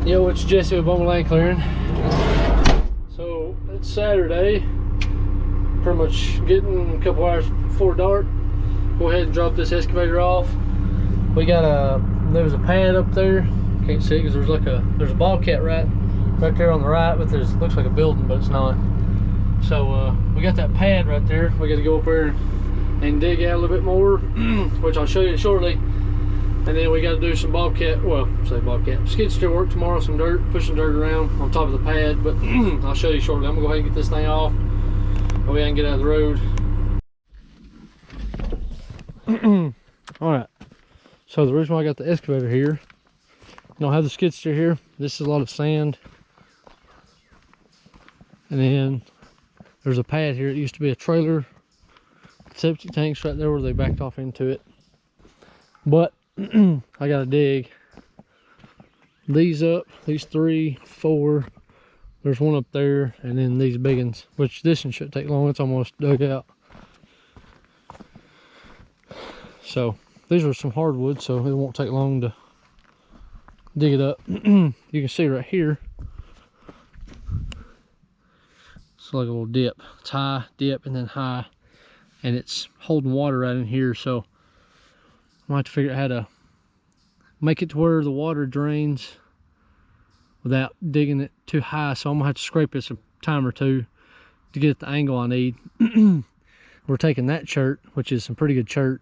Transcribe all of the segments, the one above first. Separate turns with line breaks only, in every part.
Yo, it's Jesse with Bowman Land Clearing. So it's Saturday, pretty much getting a couple hours before dark. Go ahead and drop this excavator off. We got there was a pad up there. Can't see it because there's a bobcat right there on the right, but looks like a building, but it's not. So we got that pad right there. We got to go up there and dig out a little bit more, which I'll show you shortly. And then we got to do some skid steer work tomorrow, some dirt, pushing dirt around on top of the pad, but I'll show you shortly. I'm gonna go ahead and get this thing off, go ahead and get out of the road. All right, so the reason why I got the excavator here, you don't have the skid steer here. This is a lot of sand. And then there's a pad here. It used to be a trailer, septic tanks right there where they backed off into it. But I gotta dig these up, these 3, 4, there's one up there, and then these big ones, which this one shouldn't take long. It's almost dug out. So these are some hardwood, so it won't take long to dig it up. You can see right here, it's like a little dip. It's high, dip, and then high, and it's holding water right in here. So I might have to figure out how to make it to where the water drains without digging it too high. So I'm gonna have to scrape this a time or two to get it the angle I need. We're taking that chert, which is some pretty good chert.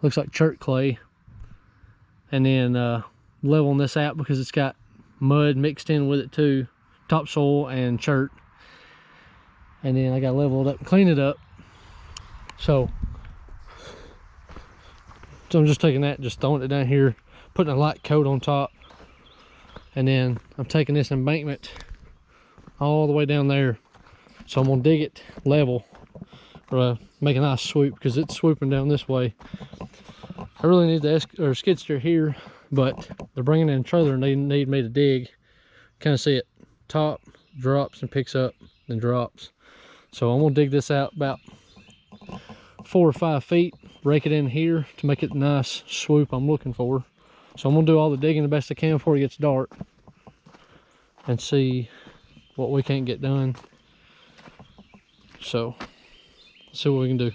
Looks like chert clay. And then leveling this out because it's got mud mixed in with it too. Topsoil and chert. And then I gotta level it up and clean it up. So I'm just taking that, just throwing it down here, putting a light coat on top, and then I'm taking this embankment all the way down there. So I'm gonna dig it level, or make a nice swoop because it's swooping down this way. I really need the skid steer here, but they're bringing in a trailer and they need me to dig. Kind of see it, top drops and picks up, then drops. So I'm gonna dig this out about 4 or 5 feet, rake it in here to make it a nice swoop I'm looking for. So I'm gonna do all the digging the best I can before it gets dark and see what we can't get done. So let's see what we can do.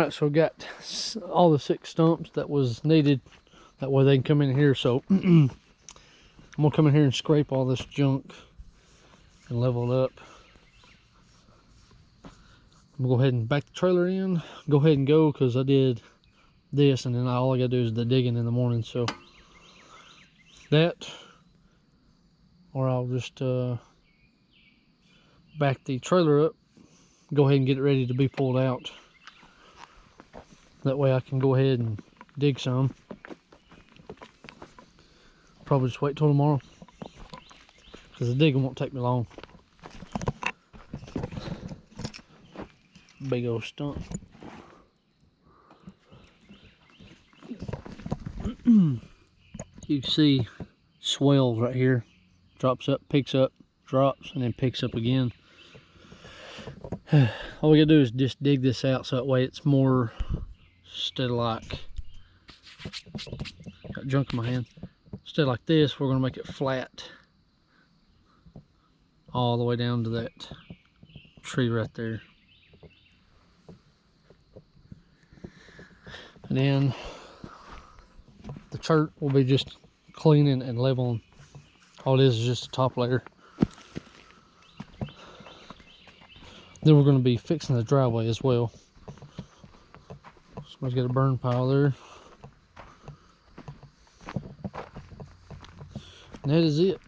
Alright, so got all the 6 stumps that was needed. That way they can come in here. So I'm gonna come in here and scrape all this junk and level it up. I'm gonna go ahead and back the trailer in, go ahead and go, because I did this and then all I gotta do is the digging in the morning. So that, or I'll just back the trailer up, go ahead and get it ready to be pulled out. That way I can go ahead and dig some. Probably just wait till tomorrow, because the digging won't take me long. Big old stump. You can see swells right here. Drops up, picks up, drops, and then picks up again. All we gotta do is just dig this out so that way it's more, instead of like, got junk in my hand. Instead of like this, we're gonna make it flat all the way down to that tree right there. And then the chert will be just cleaning and leveling. All it is just a top layer. Then we're going to be fixing the driveway as well. Somebody's got a burn pile there. And that is it.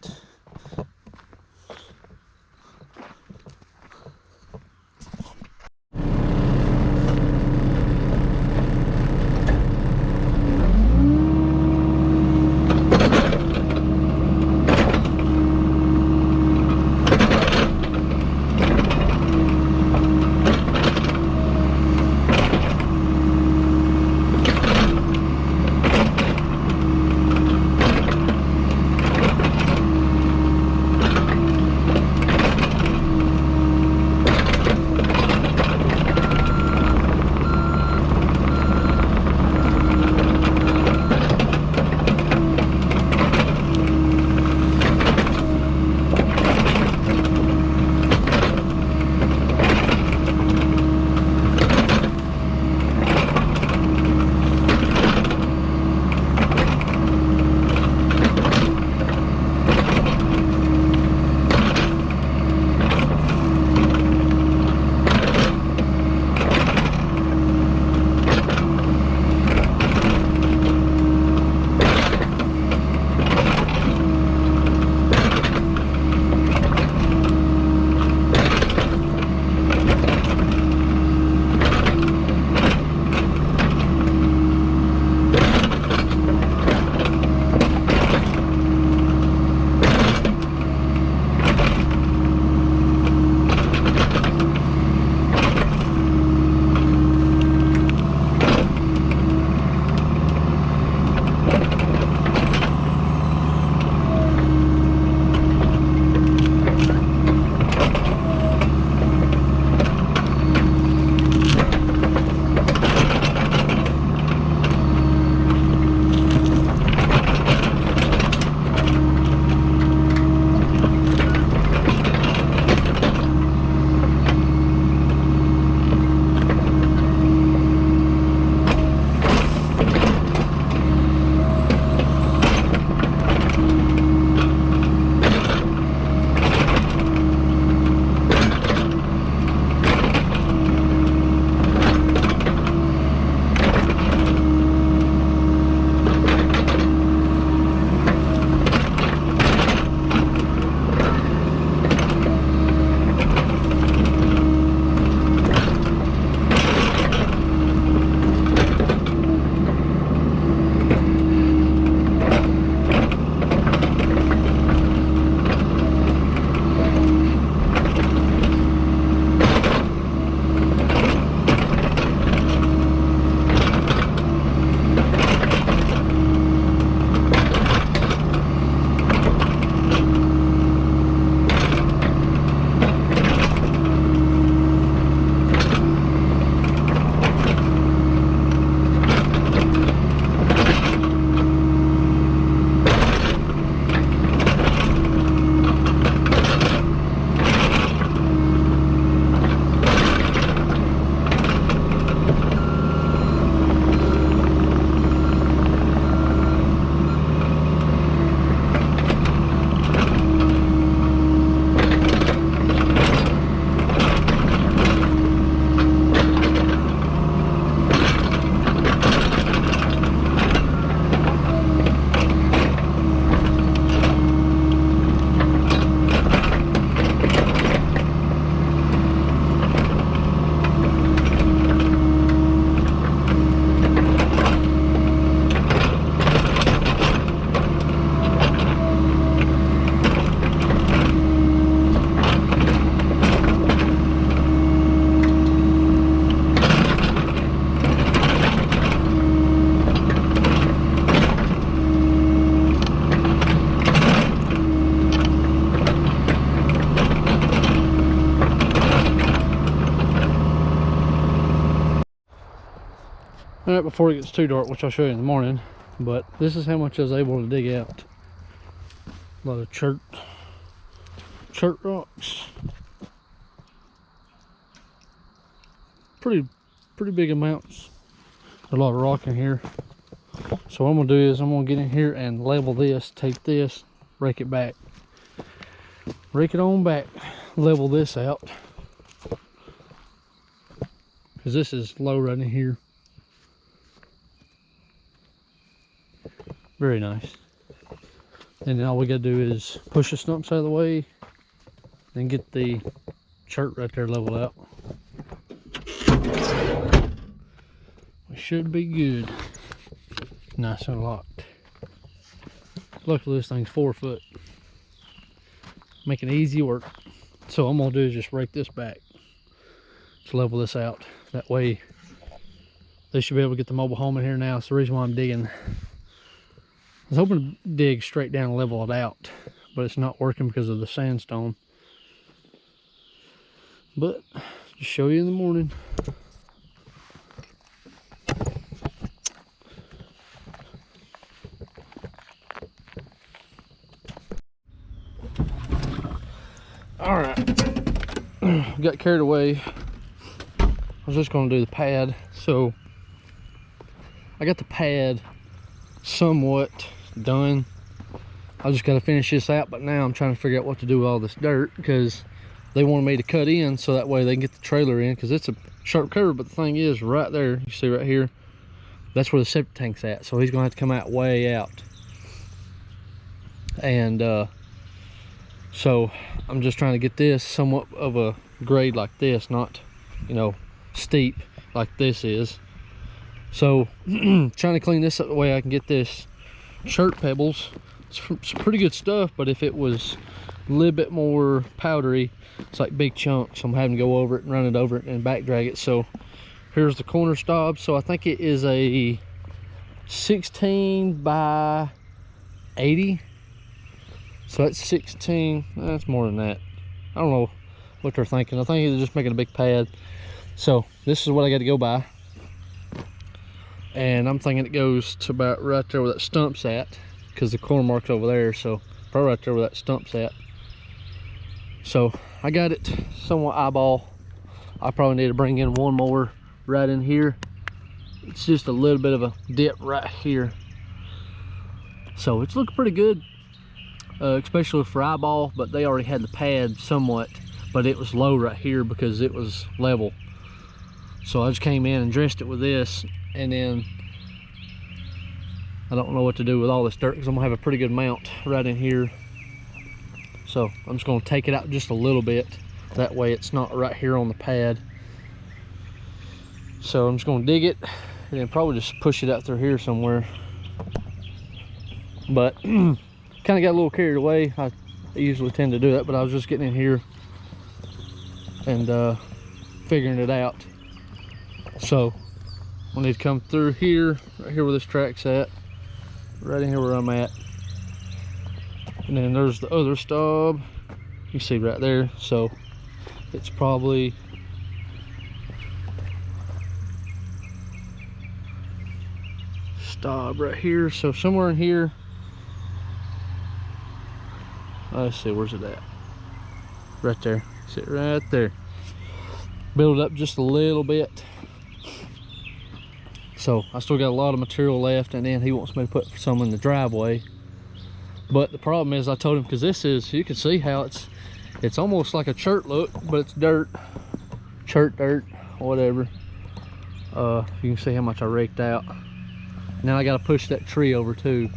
All right, before it gets too dark, which I'll show you in the morning, but this is how much I was able to dig out. A lot of chert rocks. Pretty big amounts. A lot of rock in here. So what I'm gonna do is I'm gonna get in here and level this, take this, rake it back. Rake it on back, level this out. Because this is low right in here. Very nice. And then all we gotta do is push the stumps out of the way and get the chert right there leveled out. We should be good. Nice and locked. Luckily this thing's 4 foot. Making easy work. So what I'm gonna do is just rake this back to level this out. That way they should be able to get the mobile home in here now. It's the reason why I'm digging. I was hoping to dig straight down and level it out, but it's not working because of the sandstone. But just show you in the morning. All right, got carried away. I was just going to do the pad, so I got the pad somewhat done. I just got to finish this out, but now I'm trying to figure out what to do with all this dirt, because they wanted me to cut in so that way they can get the trailer in, because it's a sharp curve. But the thing is, right there, you see right here, that's where the septic tank's at, so he's gonna have to come out way out. And so I'm just trying to get this somewhat of a grade like this, not, you know, steep like this is. So trying to clean this up the way I can get this chert pebbles. It's pretty good stuff, but if it was a little bit more powdery, it's like big chunks. I'm having to go over it and run it over it and back drag it. So here's the corner stop. So I think it is a 16 by 80. So that's 16, that's more than that. I don't know what they're thinking. I think they're just making a big pad. So this is what I got to go by. And I'm thinking it goes to about right there where that stump's at, because the corner mark's over there. So probably right there where that stump's at. So I got it somewhat eyeball. I probably need to bring in one more right in here. It's just a little bit of a dip right here. So it's looking pretty good, especially for eyeball, but they already had the pad somewhat, but it was low right here because it was level. So I just came in and dressed it with this, and then I don't know what to do with all this dirt, because I'm gonna have a pretty good amount right in here. So I'm just gonna take it out just a little bit, that way it's not right here on the pad. So I'm just gonna dig it and then probably just push it out through here somewhere. But kind of got a little carried away. I usually tend to do that, but I was just getting in here and figuring it out. So I need to come through here, right here where this track's at, right in here where I'm at. And then there's the other stub, you see right there. So it's probably stub right here. So somewhere in here, let's see, where's it at? Right there, see it right there. Build it up just a little bit. So I still got a lot of material left, and then he wants me to put some in the driveway. But the problem is, I told him, because this is, you can see how it's almost like a chert look, but it's dirt, chert dirt, whatever. You can see how much I raked out. Now I got to push that tree over too.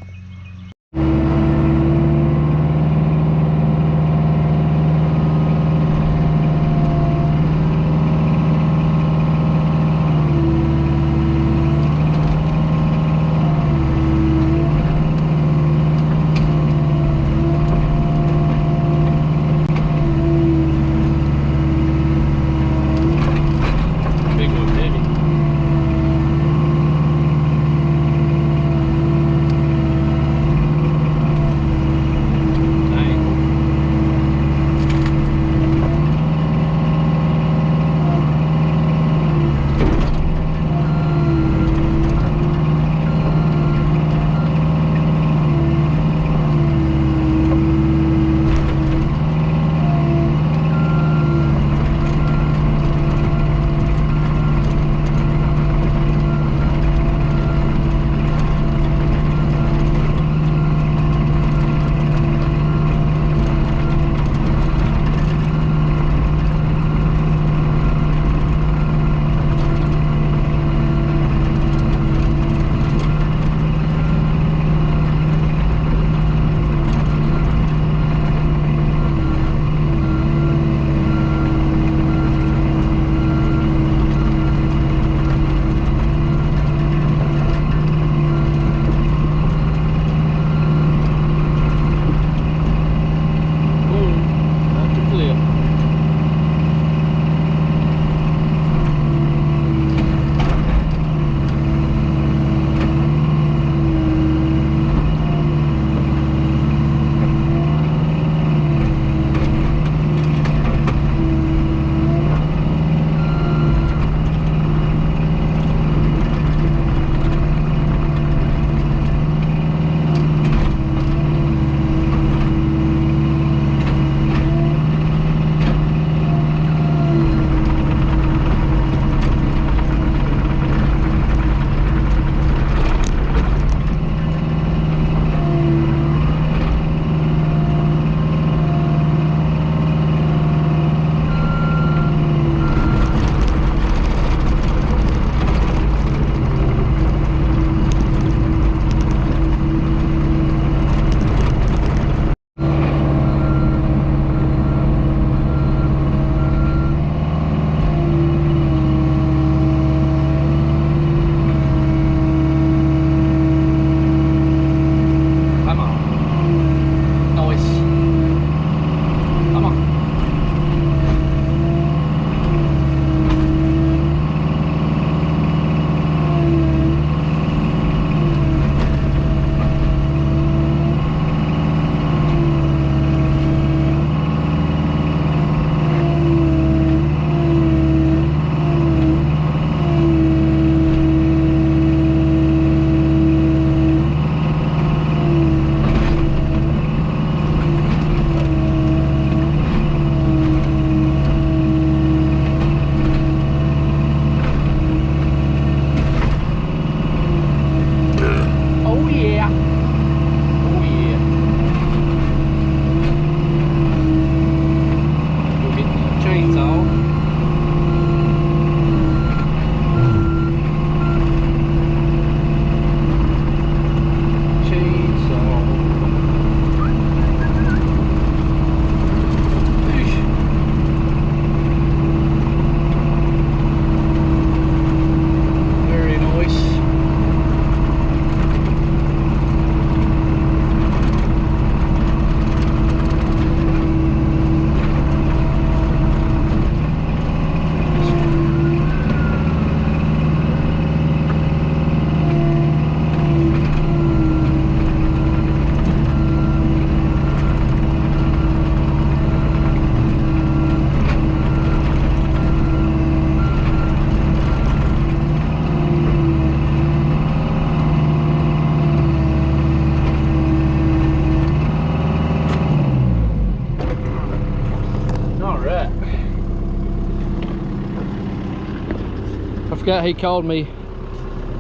forgot he called me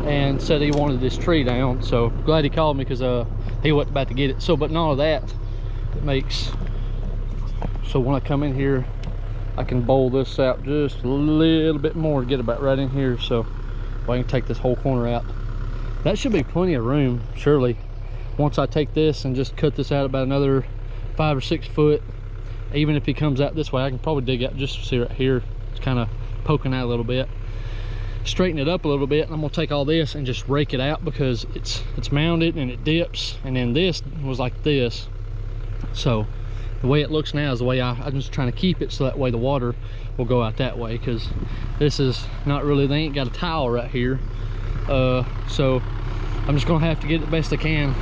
and said he wanted this tree down, so glad he called me, because he wasn't about to get it. So but none of that, it makes so when I come in here I can bowl this out just a little bit more to get about right in here, so I can take this whole corner out. That should be plenty of room, surely, once I take this and just cut this out about another 5 or 6 foot. Even if he comes out this way, I can probably dig out, just see right here, it's kind of poking out a little bit. Straighten it up a little bit, and I'm gonna take all this and just rake it out, because it's mounded and it dips, and then this was like this. So the way it looks now is the way I'm just trying to keep it, so that way the water will go out that way, because this is not really, they ain't got a tile right here. So I'm just gonna have to get it the best I can